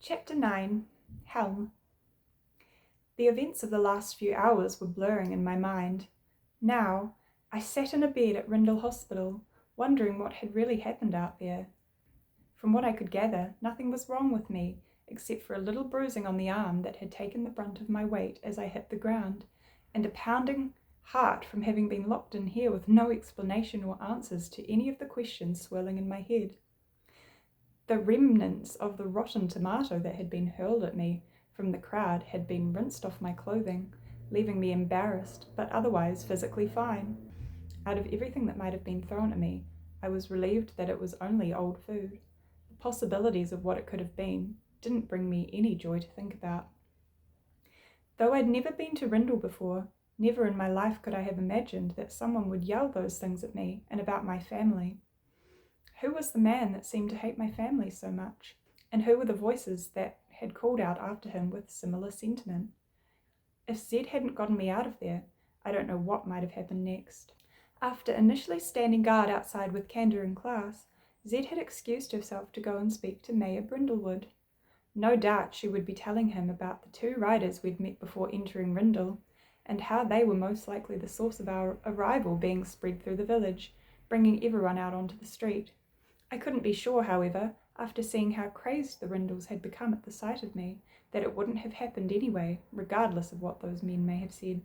Chapter 9. HELM. The events of the last few hours were blurring in my mind. Now, I sat in a bed at Rindle Hospital, wondering what had really happened out there. From what I could gather, nothing was wrong with me, except for a little bruising on the arm that had taken the brunt of my weight as I hit the ground, and a pounding heart from having been locked in here with no explanation or answers to any of the questions swirling in my head. The remnants of the rotten tomato that had been hurled at me from the crowd had been rinsed off my clothing, leaving me embarrassed but otherwise physically fine. Out of everything that might have been thrown at me, I was relieved that it was only old food. The possibilities of what it could have been didn't bring me any joy to think about. Though I'd never been to Rindle before, never in my life could I have imagined that someone would yell those things at me and about my family. Who was the man that seemed to hate my family so much? And who were the voices that had called out after him with similar sentiment? If Zed hadn't gotten me out of there, I don't know what might have happened next. After initially standing guard outside with Candace in class, Zed had excused herself to go and speak to Mayor Brindlewood. No doubt she would be telling him about the two riders we'd met before entering Rindle, and how they were most likely the source of our arrival being spread through the village, bringing everyone out onto the street. I couldn't be sure, however, after seeing how crazed the Rindles had become at the sight of me, that it wouldn't have happened anyway, regardless of what those men may have said.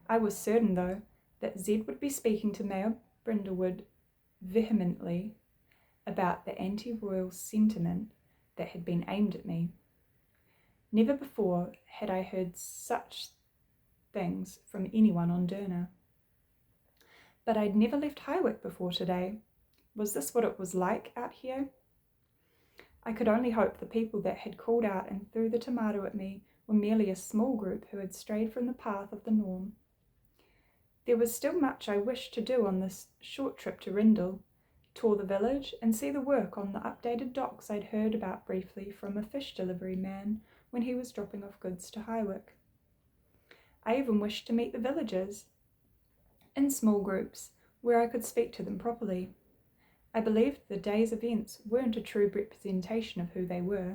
I was certain, though, that Zed would be speaking to Mayor Brindlewood vehemently about the anti-royal sentiment that had been aimed at me. Never before had I heard such things from anyone on Durna. But I'd never left Highwick before today. Was this what it was like out here? I could only hope the people that had called out and threw the tomato at me were merely a small group who had strayed from the path of the norm. There was still much I wished to do on this short trip to Rindle, tour the village and see the work on the updated docks I'd heard about briefly from a fish delivery man when he was dropping off goods to Highwick. I even wished to meet the villagers in small groups where I could speak to them properly. I believed the day's events weren't a true representation of who they were.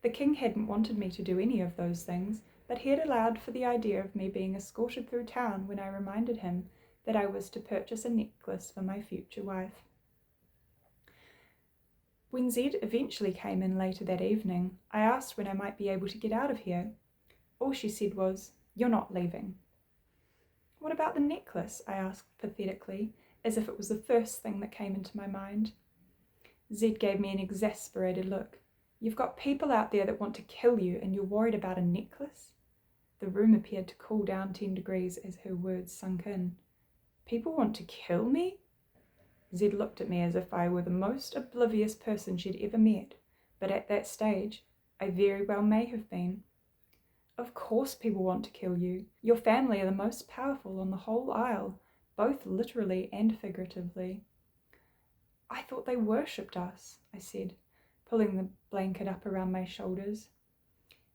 The king hadn't wanted me to do any of those things, but he had allowed for the idea of me being escorted through town when I reminded him that I was to purchase a necklace for my future wife. When Zed eventually came in later that evening, I asked when I might be able to get out of here. All she said was, "You're not leaving." "What about the necklace?" I asked pathetically, as if it was the first thing that came into my mind. Zed gave me an exasperated look. "You've got people out there that want to kill you and you're worried about a necklace?" The room appeared to cool down 10 degrees as her words sunk in. "People want to kill me?" Zed looked at me as if I were the most oblivious person she'd ever met, but at that stage, I very well may have been. "Of course people want to kill you. Your family are the most powerful on the whole isle, both literally and figuratively." "I thought they worshipped us," I said, pulling the blanket up around my shoulders.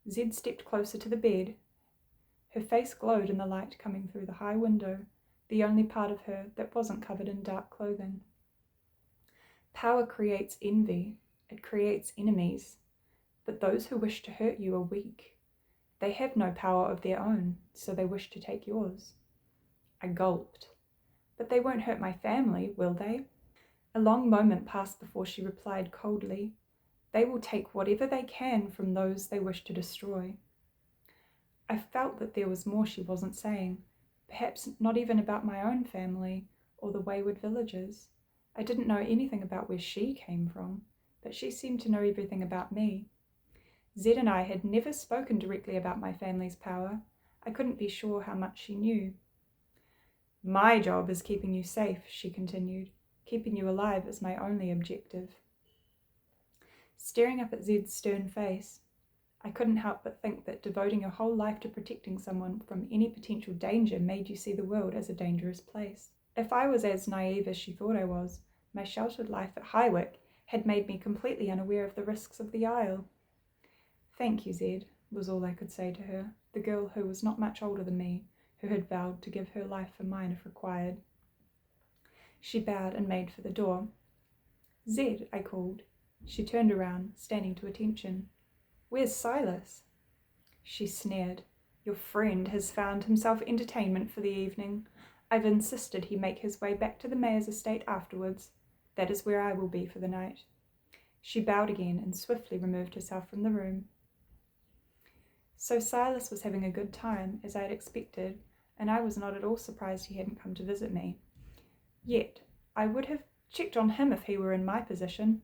Zed stepped closer to the bed. Her face glowed in the light coming through the high window, the only part of her that wasn't covered in dark clothing. "Power creates envy. It creates enemies. But those who wish to hurt you are weak. They have no power of their own, so they wish to take yours." I gulped. "But they won't hurt my family, will they?" A long moment passed before she replied coldly, "They will take whatever they can from those they wish to destroy." I felt that there was more she wasn't saying, perhaps not even about my own family or the wayward villagers. I didn't know anything about where she came from, but she seemed to know everything about me. Zed and I had never spoken directly about my family's power. I couldn't be sure how much she knew. "My job is keeping you safe," she continued. "Keeping you alive is my only objective." Staring up at Zed's stern face, I couldn't help but think that devoting your whole life to protecting someone from any potential danger made you see the world as a dangerous place. If I was as naive as she thought I was, my sheltered life at Highwick had made me completely unaware of the risks of the Isle. "Thank you, Zed," was all I could say to her, the girl who was not much older than me, who had vowed to give her life for mine if required. She bowed and made for the door. "Zed," I called. She turned around, standing to attention. Where's Silas?" She sneered. "Your friend has found himself entertainment for the evening. I've insisted he make his way back to the mayor's estate afterwards. That is where I will be for the night." She bowed again and swiftly removed herself from the room. So Silas was having a good time, as I had expected, and I was not at all surprised he hadn't come to visit me. Yet, I would have checked on him if he were in my position.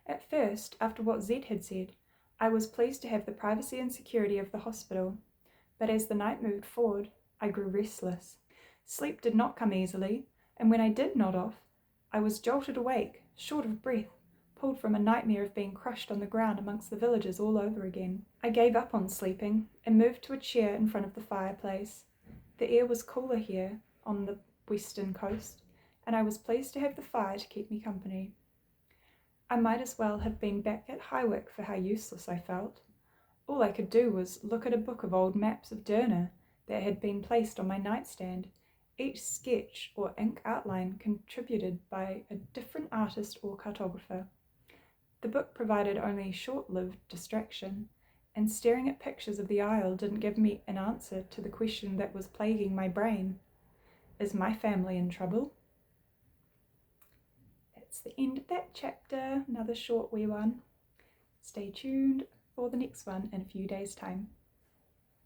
At first, after what Zed had said, I was pleased to have the privacy and security of the hospital, but as the night moved forward, I grew restless. Sleep did not come easily, and when I did nod off, I was jolted awake, short of breath, pulled from a nightmare of being crushed on the ground amongst the villagers all over again. I gave up on sleeping and moved to a chair in front of the fireplace. The air was cooler here on the western coast, and I was pleased to have the fire to keep me company. I might as well have been back at Hywick for how useless I felt. All I could do was look at a book of old maps of Derna that had been placed on my nightstand, each sketch or ink outline contributed by a different artist or cartographer. The book provided only short-lived distraction, and staring at pictures of the Isle didn't give me an answer to the question that was plaguing my brain. Is my family in trouble? That's the end of that chapter, another short wee one. Stay tuned for the next one in a few days' time.